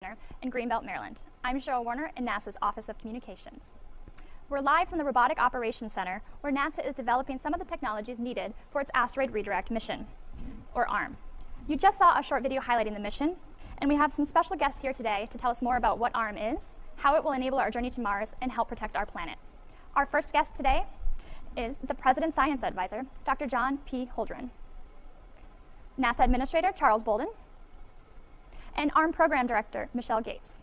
Center in Greenbelt, Maryland. I'm Cheryl Warner in NASA's Office of Communications. We're live from the Robotic Operations Center, where NASA is developing some of the technologies needed for its Asteroid Redirect mission, or ARM. You just saw a short video highlighting the mission, and we have some special guests here today to tell us more about what ARM is, how it will enable our journey to Mars, and help protect our planet. Our first guest today is the President's Science Advisor, Dr. John P. Holdren, NASA Administrator Charles Bolden, and ARM Program Director Michelle Gates.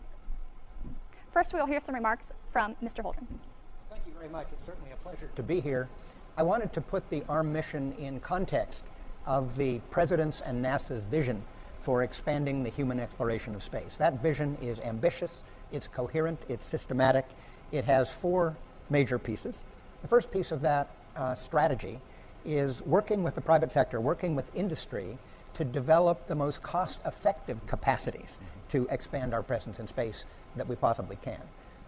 First, we will hear some remarks from Mr. Holdren. Thank you very much. It's certainly a pleasure to be here. I wanted to put the ARM mission in context of the President's and NASA's vision for expanding the human exploration of space. That vision is ambitious, it's coherent, it's systematic. It has four major pieces. The first piece of that strategy is working with the private sector, working with industry to develop the most cost-effective capacities to expand our presence in space that we possibly can.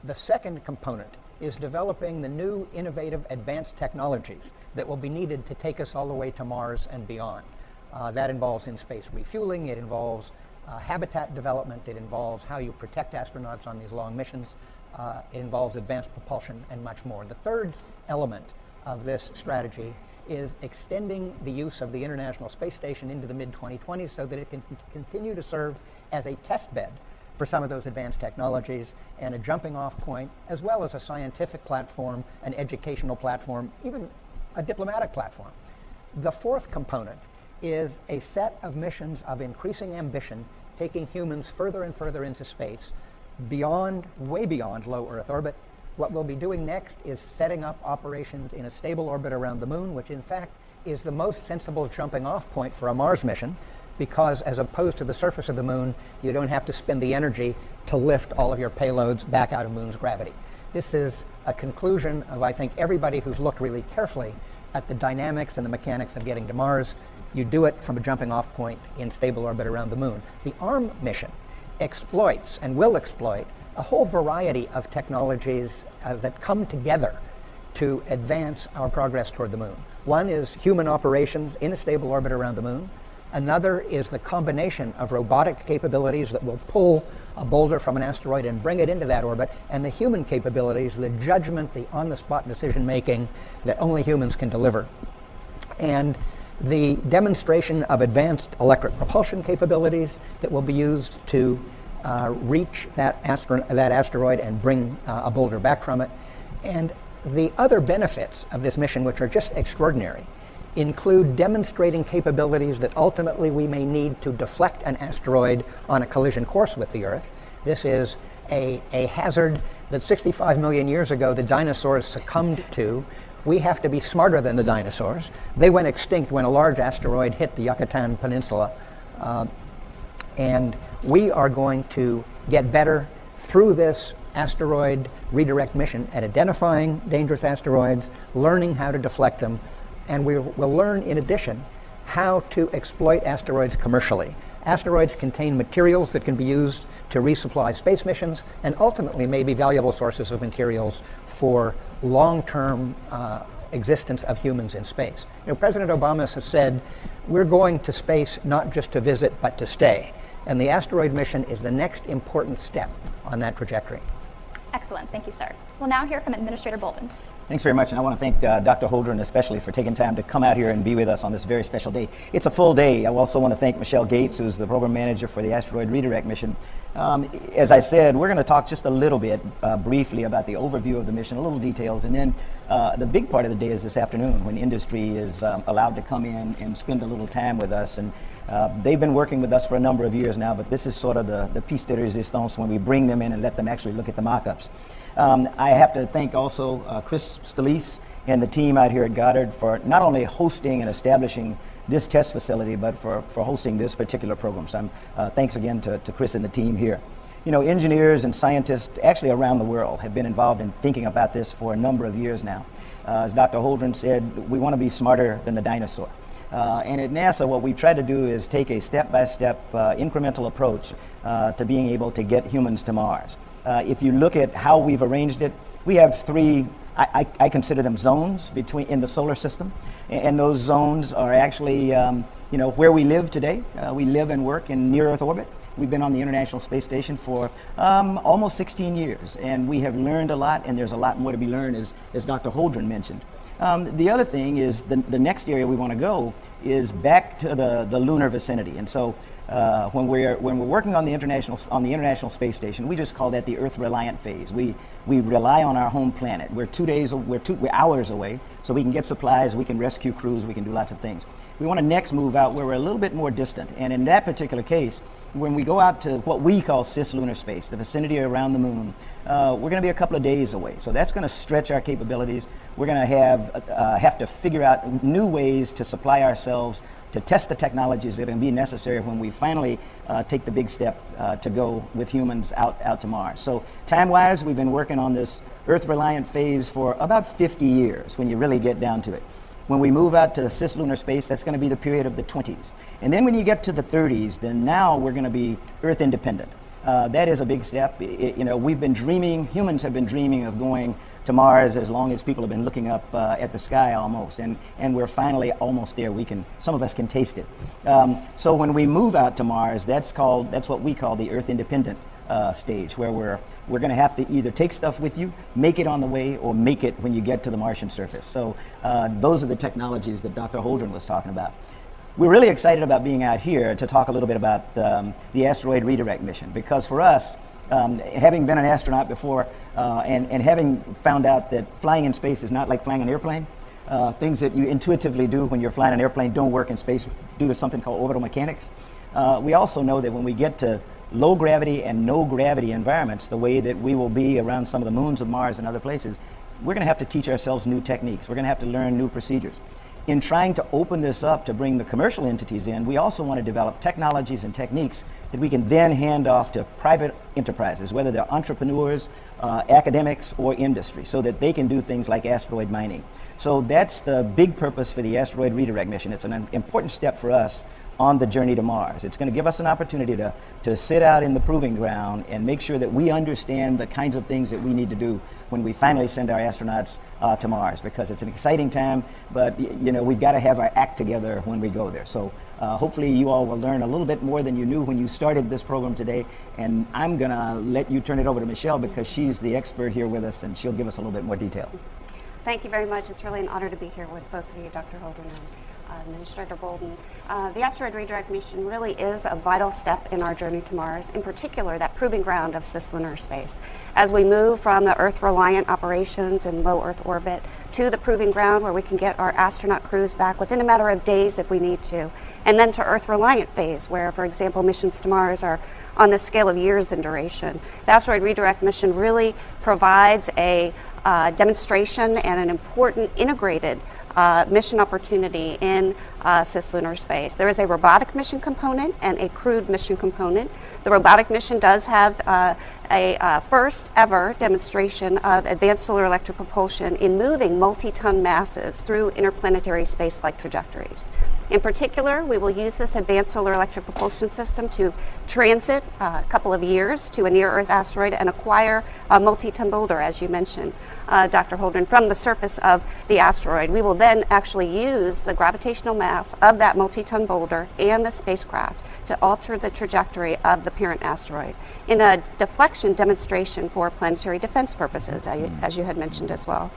The second component is developing the new, innovative, advanced technologies that will be needed to take us all the way to Mars and beyond. That involves in-space refueling, it involves habitat development, it involves how you protect astronauts on these long missions, it involves advanced propulsion, and much more. The third element of this strategy is extending the use of the International Space Station into the mid-2020s so that it can continue to serve as a test bed for some of those advanced technologies and a jumping off point, as well as a scientific platform, an educational platform, even a diplomatic platform. The fourth component is a set of missions of increasing ambition, taking humans further and further into space, beyond, way beyond low Earth orbit. What we'll be doing next is setting up operations in a stable orbit around the moon, which in fact is the most sensible jumping off point for a Mars mission, because as opposed to the surface of the moon, you don't have to spend the energy to lift all of your payloads back out of moon's gravity. This is a conclusion of, I think, everybody who's looked really carefully at the dynamics and the mechanics of getting to Mars. You do it from a jumping off point in stable orbit around the moon. The ARM mission exploits and will exploit a whole variety of technologies that come together to advance our progress toward the moon. One is human operations in a stable orbit around the moon. Another is the combination of robotic capabilities that will pull a boulder from an asteroid and bring it into that orbit, and the human capabilities, the judgment, the on-the-spot decision-making that only humans can deliver. And the demonstration of advanced electric propulsion capabilities that will be used to reach that asteroid and bring a boulder back from it. And the other benefits of this mission, which are just extraordinary, include demonstrating capabilities that ultimately we may need to deflect an asteroid on a collision course with the Earth. This is a hazard that 65 million years ago the dinosaurs succumbed to. We have to be smarter than the dinosaurs. They went extinct when a large asteroid hit the Yucatan Peninsula. And we are going to get better through this asteroid redirect mission at identifying dangerous asteroids, learning how to deflect them, and we will learn in addition how to exploit asteroids commercially. Asteroids contain materials that can be used to resupply space missions and ultimately may be valuable sources of materials for long-term existence of humans in space. You know, President Obama has said, we're going to space not just to visit, but to stay. And the asteroid mission is the next important step on that trajectory. Excellent, thank you, sir. We'll now hear from Administrator Bolden. Thanks very much, and I want to thank Dr. Holdren especially for taking time to come out here and be with us on this very special day. It's a full day. I also want to thank Michelle Gates, who's the program manager for the Asteroid Redirect mission. As I said, we're going to talk just a little bit briefly about the overview of the mission, a little details, and then the big part of the day is this afternoon when industry is allowed to come in and spend a little time with us. And they've been working with us for a number of years now, but this is sort of the piece de resistance when we bring them in and let them actually look at the mock-ups. I have to thank also Chris Scalise and the team out here at Goddard for not only hosting and establishing this test facility, but for hosting this particular program. So thanks again to Chris and the team here. You know, engineers and scientists actually around the world have been involved in thinking about this for a number of years now. As Dr. Holdren said, we want to be smarter than the dinosaur. And at NASA, what we've tried to do is take a step-by-step incremental approach to being able to get humans to Mars. If you look at how we've arranged it, we have three, I consider them zones in the solar system. And those zones are actually, where we live today. We live and work in near Earth orbit. We've been on the International Space Station for almost 16 years, and we have learned a lot, and there's a lot more to be learned, as Dr. Holdren mentioned. The other thing is the next area we want to go is back to the lunar vicinity, and so when we're working on the International Space Station, we just call that the Earth reliant phase. We rely on our home planet. We're hours away, so we can get supplies, we can rescue crews, we can do lots of things. We want to next move out where we're a little bit more distant, and in that particular case, when we go out to what we call cislunar space, the vicinity around the moon, we're going to be a couple of days away. So that's going to stretch our capabilities. We're going to have to figure out new ways to supply ourselves, to test the technologies that are going to be necessary when we finally take the big step to go with humans out to Mars. So time-wise, we've been working on this Earth-reliant phase for about 50 years when you really get down to it. When we move out to cislunar space, that's going to be the period of the 20s. And then when you get to the 30s, then now we're going to be Earth independent. That is a big step. We've been dreaming, humans have been dreaming of going to Mars as long as people have been looking up at the sky almost, and we're finally almost there. Some of us can taste it. So when we move out to Mars, that's what we call the Earth independent stage, where we're going to have to either take stuff with you, make it on the way, or make it when you get to the Martian surface. So those are the technologies that Dr. Holdren was talking about. We're really excited about being out here to talk a little bit about the asteroid redirect mission, because for us, having been an astronaut before and having found out that flying in space is not like flying an airplane, things that you intuitively do when you're flying an airplane don't work in space due to something called orbital mechanics. We also know that when we get to low gravity and no gravity environments, the way that we will be around some of the moons of Mars and other places, we're going to have to teach ourselves new techniques. We're going to have to learn new procedures. In trying to open this up to bring the commercial entities in, we also want to develop technologies and techniques that we can then hand off to private enterprises, whether they're entrepreneurs, academics, or industry, so that they can do things like asteroid mining. So that's the big purpose for the asteroid redirect mission. It's an important step for us on the journey to Mars. It's going to give us an opportunity to sit out in the proving ground and make sure that we understand the kinds of things that we need to do when we finally send our astronauts to Mars, because it's an exciting time, but we've got to have our act together when we go there. So hopefully you all will learn a little bit more than you knew when you started this program today, and I'm going to let you turn it over to Michelle, because she's the expert here with us, and she'll give us a little bit more detail. Thank you very much. It's really an honor to be here with both of you, Dr. Holdren and Administrator Bolden. The asteroid redirect mission really is a vital step in our journey to Mars, in particular that proving ground of cislunar space. As we move from the Earth-reliant operations in low Earth orbit to the proving ground where we can get our astronaut crews back within a matter of days if we need to, and then to Earth-reliant phase where, for example, missions to Mars are on the scale of years in duration. The asteroid redirect mission really provides a demonstration and an important integrated mission opportunity in cislunar space. There is a robotic mission component and a crewed mission component. The robotic mission does have a first ever demonstration of advanced solar electric propulsion in moving multi-ton masses through interplanetary space-like trajectories. In particular, we will use this advanced solar electric propulsion system to transit a couple of years to a near-Earth asteroid and acquire a multi-ton boulder, as you mentioned, Dr. Holdren, from the surface of the asteroid. We will then actually use the gravitational mass of that multi-ton boulder and the spacecraft to alter the trajectory of the parent asteroid in a deflection demonstration for planetary defense purposes, as you had mentioned as well.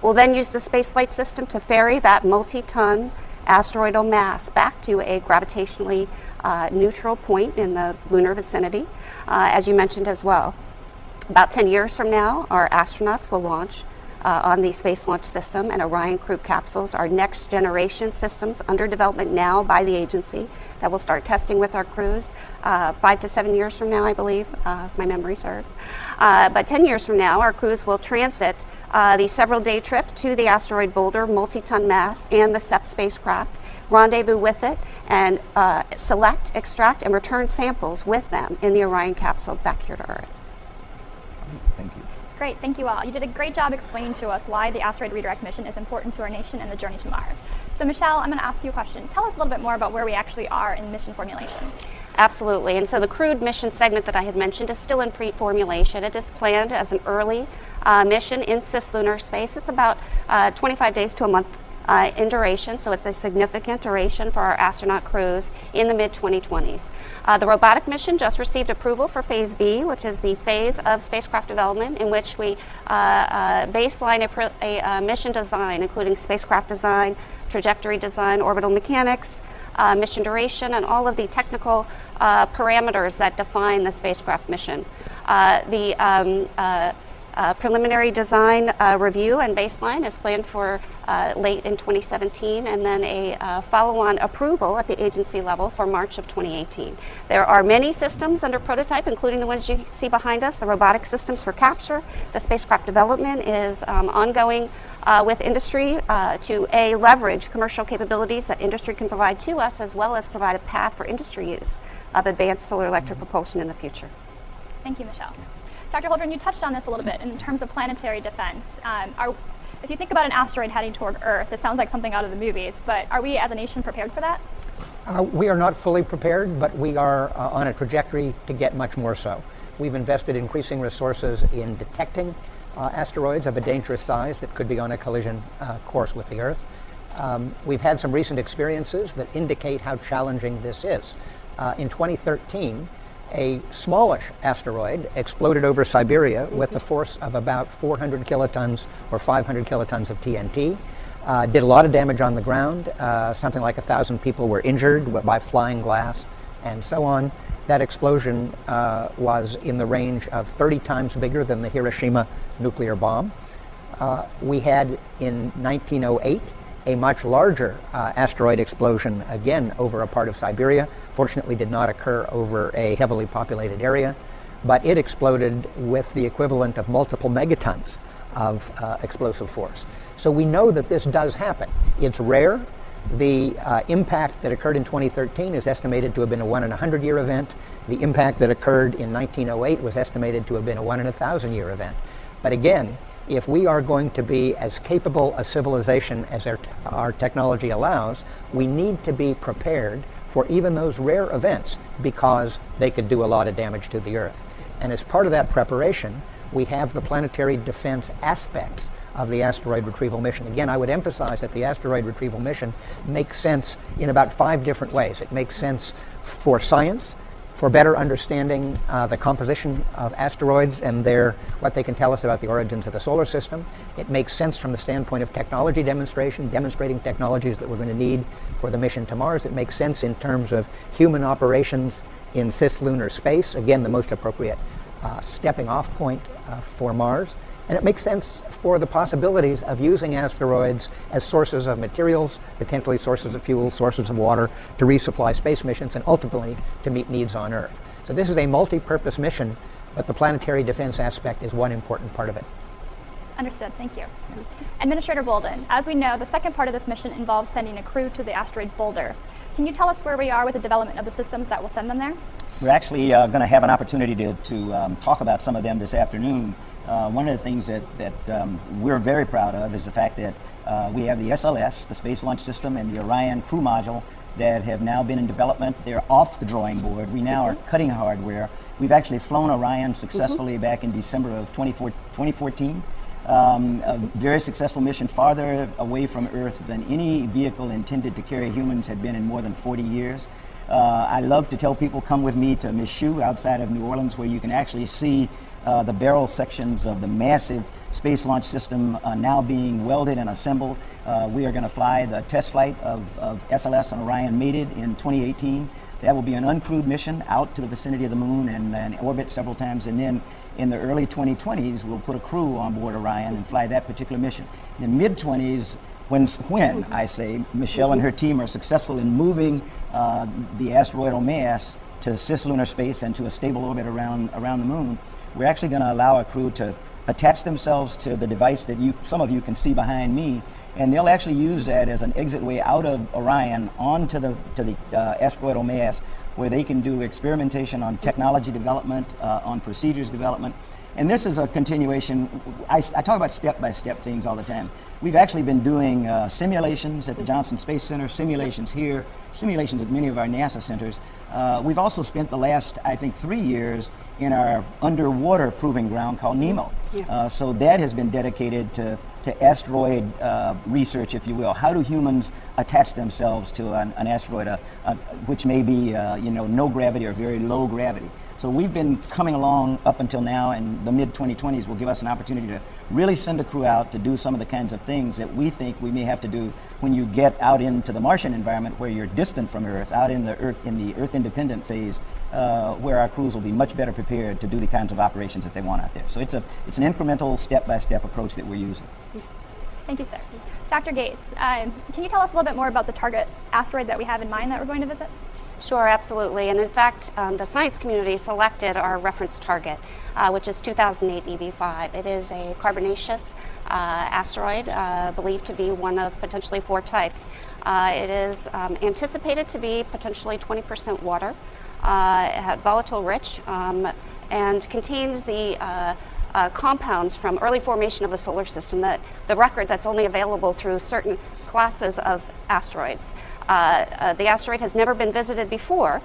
We'll then use the spaceflight system to ferry that multi-ton asteroidal mass back to a gravitationally neutral point in the lunar vicinity, as you mentioned as well. About 10 years from now, our astronauts will launch on the Space Launch System and Orion crew capsules, our next generation systems under development now by the agency that will start testing with our crews 5 to 7 years from now, I believe, if my memory serves. But 10 years from now, our crews will transit the several-day trip to the asteroid boulder, multi-ton mass, and the SEP spacecraft, rendezvous with it, and select, extract, and return samples with them in the Orion capsule back here to Earth. Thank you. Great, thank you all. You did a great job explaining to us why the asteroid redirect mission is important to our nation and the journey to Mars. So Michelle, I'm going to ask you a question. Tell us a little bit more about where we actually are in mission formulation. Absolutely, and so the crewed mission segment that I had mentioned is still in pre-formulation. It is planned as an early mission in cislunar space. It's about 25 days to a month in duration, so it's a significant duration for our astronaut crews in the mid-2020s. The robotic mission just received approval for Phase B, which is the phase of spacecraft development in which we baseline a mission design, including spacecraft design, trajectory design, orbital mechanics, mission duration, and all of the technical parameters that define the spacecraft mission. Preliminary design review and baseline is planned for late in 2017, and then a follow-on approval at the agency level for March of 2018. There are many systems under prototype, including the ones you see behind us, the robotic systems for capture. The spacecraft development is ongoing with industry to leverage commercial capabilities that industry can provide to us, as well as provide a path for industry use of advanced solar electric propulsion in the future. Thank you, Michelle. Dr. Holdren, you touched on this a little bit in terms of planetary defense. If you think about an asteroid heading toward Earth, it sounds like something out of the movies, but are we as a nation prepared for that? We are not fully prepared, but we are on a trajectory to get much more so. We've invested increasing resources in detecting asteroids of a dangerous size that could be on a collision course with the Earth. We've had some recent experiences that indicate how challenging this is. In 2013, a smallish asteroid exploded over Siberia with a force of about 400 kilotons or 500 kilotons of TNT. Did a lot of damage on the ground. Something like 1,000 people were injured by flying glass and so on. That explosion was in the range of 30 times bigger than the Hiroshima nuclear bomb. We had in 1908 a much larger asteroid explosion, again over a part of Siberia. Fortunately did not occur over a heavily populated area, but it exploded with the equivalent of multiple megatons of explosive force. So we know that this does happen. It's rare. The impact that occurred in 2013 is estimated to have been a 1 in a 100-year event. The impact that occurred in 1908 was estimated to have been a 1 in a 1,000-year event. But again, if we are going to be as capable a civilization as our technology allows, we need to be prepared for even those rare events because they could do a lot of damage to the Earth. And as part of that preparation, we have the planetary defense aspects of the asteroid retrieval mission. Again, I would emphasize that the asteroid retrieval mission makes sense in about 5 different ways. It makes sense for science, for better understanding the composition of asteroids and what they can tell us about the origins of the solar system. It makes sense from the standpoint of technology demonstration, demonstrating technologies that we're going to need for the mission to Mars. It makes sense in terms of human operations in cislunar space, again, the most appropriate stepping off point for Mars. And it makes sense for the possibilities of using asteroids as sources of materials, potentially sources of fuel, sources of water, to resupply space missions and ultimately to meet needs on Earth. So this is a multi-purpose mission, but the planetary defense aspect is one important part of it. Understood, thank you. Administrator Bolden, as we know, the second part of this mission involves sending a crew to the asteroid Boulder. Can you tell us where we are with the development of the systems that will send them there? We're actually going to have an opportunity to talk about some of them this afternoon. One of the things that we're very proud of is the fact that we have the SLS, the Space Launch System, and the Orion crew module that have now been in development. They're off the drawing board. We now are cutting hardware. We've actually flown Orion successfully back in December of 2014. A very successful mission, farther away from Earth than any vehicle intended to carry humans had been in more than 40 years. I love to tell people, come with me to Michoud outside of New Orleans, where you can actually see the barrel sections of the massive Space Launch System now being welded and assembled. We are going to fly the test flight of SLS and Orion mated in 2018. That will be an uncrewed mission out to the vicinity of the moon and orbit several times, and then in the early 2020s we'll put a crew on board Orion and fly that particular mission. In the mid-20s, when I say Michelle and her team are successful in moving the asteroidal mass to cislunar space and to a stable orbit around the moon, we're actually going to allow a crew to attach themselves to the device that some of you can see behind me, and they'll actually use that as an exit way out of Orion onto the asteroidal mass, where they can do experimentation on technology development, on procedures development. And this is a continuation. I talk about step-by-step things all the time. We've actually been doing simulations at the Johnson Space Center, simulations here, simulations at many of our NASA centers. We've also spent the last, I think, 3 years in our underwater proving ground called NEMO. So that has been dedicated to to asteroid research, if you will. How do humans attach themselves to an asteroid, which may be no gravity or very low gravity? So we've been coming along up until now, and the mid-2020s will give us an opportunity to really send a crew out to do some of the kinds of things that we think we may have to do when you get out into the Martian environment, where you're distant from Earth, out in the Earth independent phase, where our crews will be much better prepared to do the kinds of operations that they want out there. So it's an incremental, step-by-step approach that we're using. Thank you, sir. Dr. Gates, can you tell us a little bit more about the target asteroid that we have in mind that we're going to visit? Sure, absolutely. And in fact, the science community selected our reference target, which is 2008 EV5. It is a carbonaceous asteroid, believed to be one of potentially 4 types. It is anticipated to be potentially 20% water, volatile rich, and contains the compounds from early formation of the solar system, the record that's only available through certain classes of asteroids. The asteroid has never been visited before,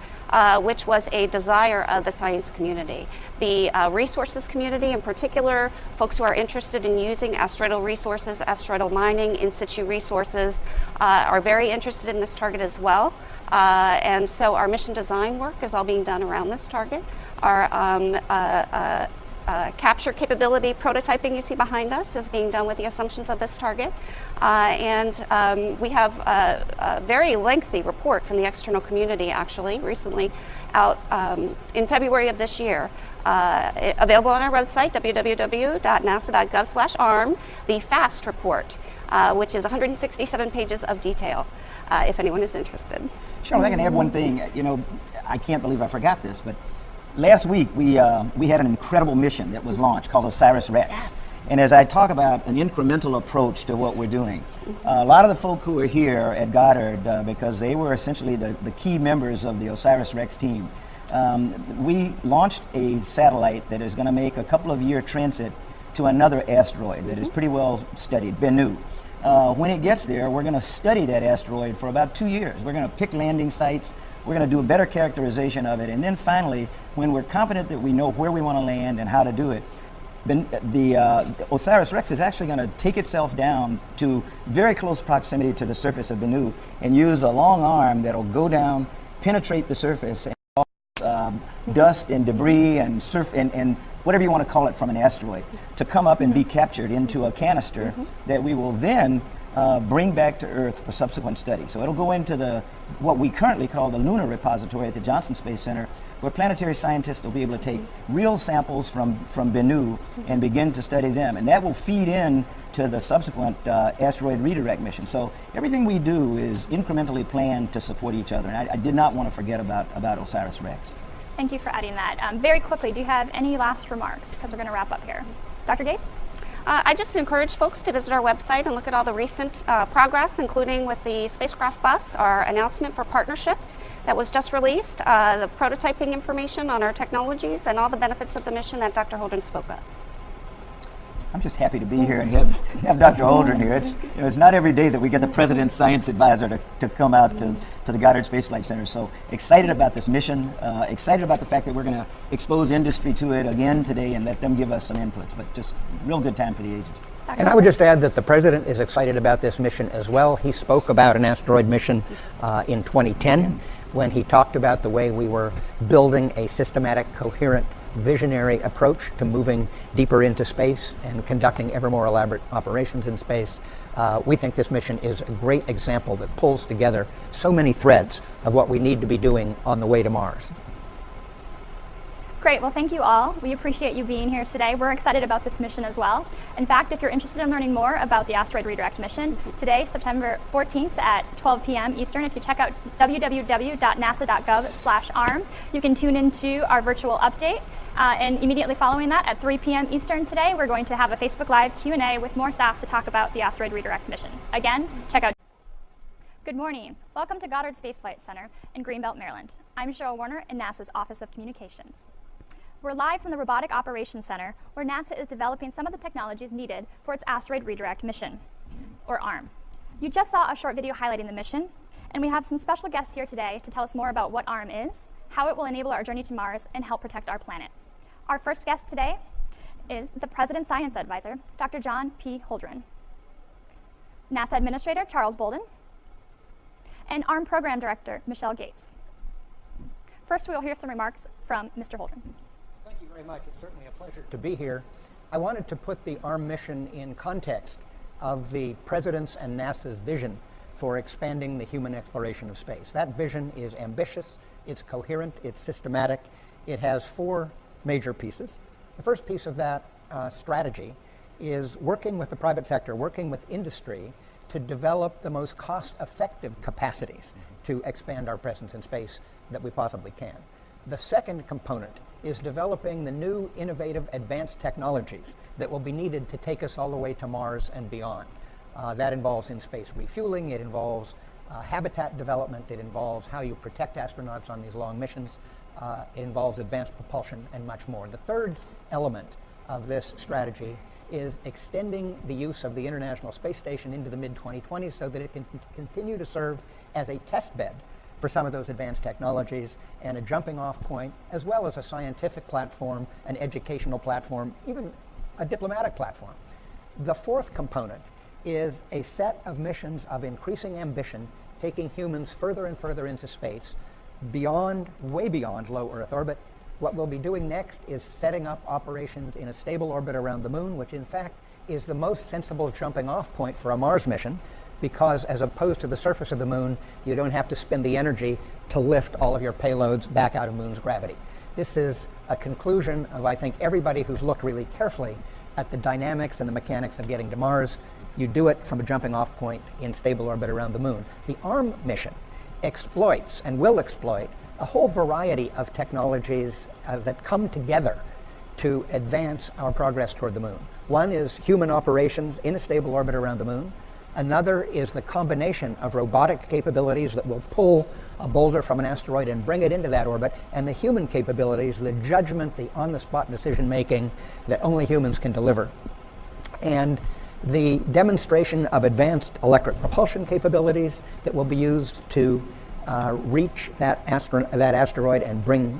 which was a desire of the science community. The resources community, in particular, folks who are interested in using asteroidal resources, asteroidal mining, in situ resources, are very interested in this target as well. And so our mission design work is all being done around this target. Our capture capability prototyping you see behind us is being done with the assumptions of this target. We have a very lengthy report from the external community, actually, recently out in February of this year, available on our website, www.nasa.gov/ARM, the FAST report, which is 167 pages of detail, if anyone is interested. Sure, I can add one thing. I can't believe I forgot this, but last week we had an incredible mission that was launched called OSIRIS-REx. Yes. And as I talk about an incremental approach to what we're doing, a lot of the folk who are here at Goddard, because they were essentially the key members of the OSIRIS-REx team, we launched a satellite that is going to make a couple of year transit to another asteroid that is pretty well studied, Bennu. When it gets there, we're going to study that asteroid for about 2 years. We're going to pick landing sites. We're going to do a better characterization of it. And then finally, when we're confident that we know where we want to land and how to do it, the OSIRIS-REx is actually going to take itself down to very close proximity to the surface of Bennu and use a long arm that'll go down, penetrate the surface, and cause dust and debris and and whatever you want to call it from an asteroid to come up and be captured into a canister that we will then bring back to Earth for subsequent study. So it'll go into what we currently call the lunar repository at the Johnson Space Center, where planetary scientists will be able to take real samples from Bennu and begin to study them. And that will feed in to the subsequent asteroid redirect mission. So everything we do is incrementally planned to support each other. And I did not want to forget about OSIRIS-REx. Thank you for adding that. Very quickly, do you have any last remarks? Because we're going to wrap up here. Dr. Gates? I just encourage folks to visit our website and look at all the recent progress, including with the spacecraft bus, our announcement for partnerships that was just released, the prototyping information on our technologies, and all the benefits of the mission that Dr. Holdren spoke of. I'm just happy to be here and have Dr. Holdren here. It's not every day that we get the President's Science Advisor to come out to the Goddard Space Flight Center. So excited about this mission, excited about the fact that we're going to expose industry to it again today and let them give us some inputs. But just real good time for the agency. And I would just add that the President is excited about this mission as well. He spoke about an asteroid mission in 2010 when he talked about the way we were building a systematic, coherent, visionary approach to moving deeper into space and conducting ever more elaborate operations in space. We think this mission is a great example that pulls together so many threads of what we need to be doing on the way to Mars. Great, well thank you all. We appreciate you being here today. We're excited about this mission as well. In fact, if you're interested in learning more about the asteroid redirect mission, today, September 14th at 12 p.m. Eastern, if you check out www.nasa.gov/ARM, you can tune into our virtual update. And immediately following that, at 3 p.m. Eastern today, we're going to have a Facebook Live Q&A with more staff to talk about the asteroid redirect mission. Again, check out. Good morning. Welcome to Goddard Space Flight Center in Greenbelt, Maryland. I'm Cheryl Warner in NASA's Office of Communications. We're live from the Robotic Operations Center, where NASA is developing some of the technologies needed for its asteroid redirect mission, or ARM. You just saw a short video highlighting the mission, and we have some special guests here today to tell us more about what ARM is, how it will enable our journey to Mars, and help protect our planet. Our first guest today is the President's Science Advisor, Dr. John P. Holdren. NASA Administrator Charles Bolden, and ARM Program Director Michelle Gates. First, we will hear some remarks from Mr. Holdren. Thank you very much. It's certainly a pleasure to be here. I wanted to put the ARM mission in context of the President's and NASA's vision for expanding the human exploration of space. That vision is ambitious, it's coherent, it's systematic. It has four major pieces. The first piece of that strategy is working with the private sector, working with industry to develop the most cost-effective capacities to expand our presence in space that we possibly can. The second component is developing the new innovative advanced technologies that will be needed to take us all the way to Mars and beyond. That involves in-space refueling, it involves habitat development, it involves how you protect astronauts on these long missions, it involves advanced propulsion and much more. The third element of this strategy is extending the use of the International Space Station into the mid-2020s so that it can continue to serve as a test bed for some of those advanced technologies and a jumping off point, as well as a scientific platform, an educational platform, even a diplomatic platform. The fourth component is a set of missions of increasing ambition, taking humans further and further into space, beyond, way beyond low Earth orbit. What we'll be doing next is setting up operations in a stable orbit around the moon, which in fact is the most sensible jumping off point for a Mars mission, because as opposed to the surface of the moon, you don't have to spend the energy to lift all of your payloads back out of moon's gravity. This is a conclusion of, I think, everybody who's looked really carefully at the dynamics and the mechanics of getting to Mars. You do it from a jumping off point in stable orbit around the moon. The ARM mission exploits and will exploit a whole variety of technologies that come together to advance our progress toward the moon. One is human operations in a stable orbit around the moon. Another is the combination of robotic capabilities that will pull a boulder from an asteroid and bring it into that orbit, and the human capabilities, the judgment, the on-the-spot decision-making that only humans can deliver. And the demonstration of advanced electric propulsion capabilities that will be used to reach that asteroid and bring